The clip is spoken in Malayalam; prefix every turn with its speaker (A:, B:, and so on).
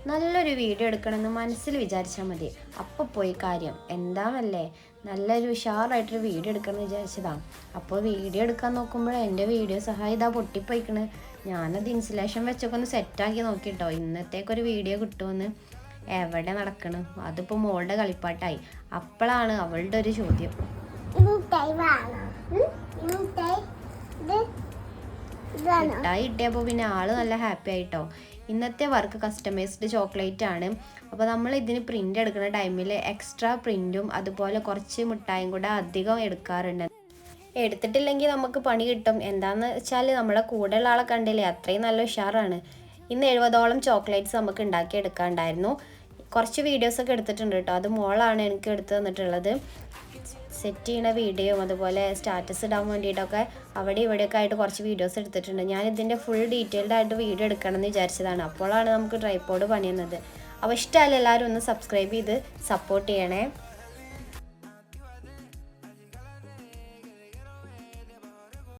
A: നല്ലൊരു വീഡിയോ എടുക്കണമെന്ന് മനസ്സിൽ വിചാരിച്ചാൽ മതി, അപ്പോൾ പോയി കാര്യം എന്താണല്ലേ. നല്ലൊരു ഉഷാറായിട്ടൊരു വീഡിയോ എടുക്കണമെന്ന് വിചാരിച്ചതാണ്. അപ്പോൾ വീഡിയോ എടുക്കാൻ നോക്കുമ്പോൾ എൻ്റെ വീഡിയോ സഹായം ഇതാ പൊട്ടിപ്പോയിക്കണ്. ഞാനത് ഇൻസുലേഷൻ വെച്ചൊക്കെ ഒന്ന് സെറ്റാക്കി നോക്കിട്ടോ, ഇന്നത്തേക്കൊരു വീഡിയോ കിട്ടുമെന്ന്. എവിടെ നടക്കണം, അതിപ്പോൾ മോളുടെ കളിപ്പാട്ടായി. അപ്പോഴാണ് അവളുടെ ഒരു ചോദ്യം, മിഠായി കിട്ടിയപ്പോൾ പിന്നെ ആള് നല്ല ഹാപ്പി ആയിട്ടോ. ഇന്നത്തെ വർക്ക് കസ്റ്റമൈസ്ഡ് ചോക്ലേറ്റ് ആണ്. അപ്പോൾ നമ്മൾ ഇതിന് പ്രിൻ്റ് എടുക്കുന്ന ടൈമിൽ എക്സ്ട്രാ പ്രിൻറ്റും അതുപോലെ കുറച്ച് മിഠായും കൂടെ അധികം എടുക്കാറുണ്ട്. എടുത്തിട്ടില്ലെങ്കിൽ നമുക്ക് പണി കിട്ടും. എന്താണെന്ന് വെച്ചാൽ നമ്മളെ കൂടെയുള്ള ആളെ കണ്ടില്ലേ, അത്രയും നല്ല ഉഷാറാണ്. ഇന്ന് 70ഓളം ചോക്ലേറ്റ്സ് നമുക്ക് ഉണ്ടാക്കിയെടുക്കാണ്ടായിരുന്നു. കുറച്ച് വീഡിയോസൊക്കെ എടുത്തിട്ടുണ്ട് കേട്ടോ, അത് മോളാണ് എനിക്ക് എടുത്ത് തന്നിട്ടുള്ളത്. സെറ്റ് ചെയ്യണ വീഡിയോയും അതുപോലെ സ്റ്റാറ്റസ് ഇടാൻ വേണ്ടിയിട്ടൊക്കെ അവിടെ ഇവിടെയൊക്കെ ആയിട്ട് കുറച്ച് വീഡിയോസ് എടുത്തിട്ടുണ്ട്. ഞാൻ ഇതിൻ്റെ ഫുൾ ഡീറ്റെയിൽഡ് ആയിട്ട് വീഡിയോ എടുക്കണം എന്ന് വിചാരിച്ചതാണ്. അപ്പോഴാണ് നമുക്ക് ട്രൈപോഡ് പണിയുന്നത്. അപ്പോൾ ഇഷ്ടമല്ല എല്ലാവരും ഒന്ന് സബ്സ്ക്രൈബ് ചെയ്ത് സപ്പോർട്ട് ചെയ്യണേ.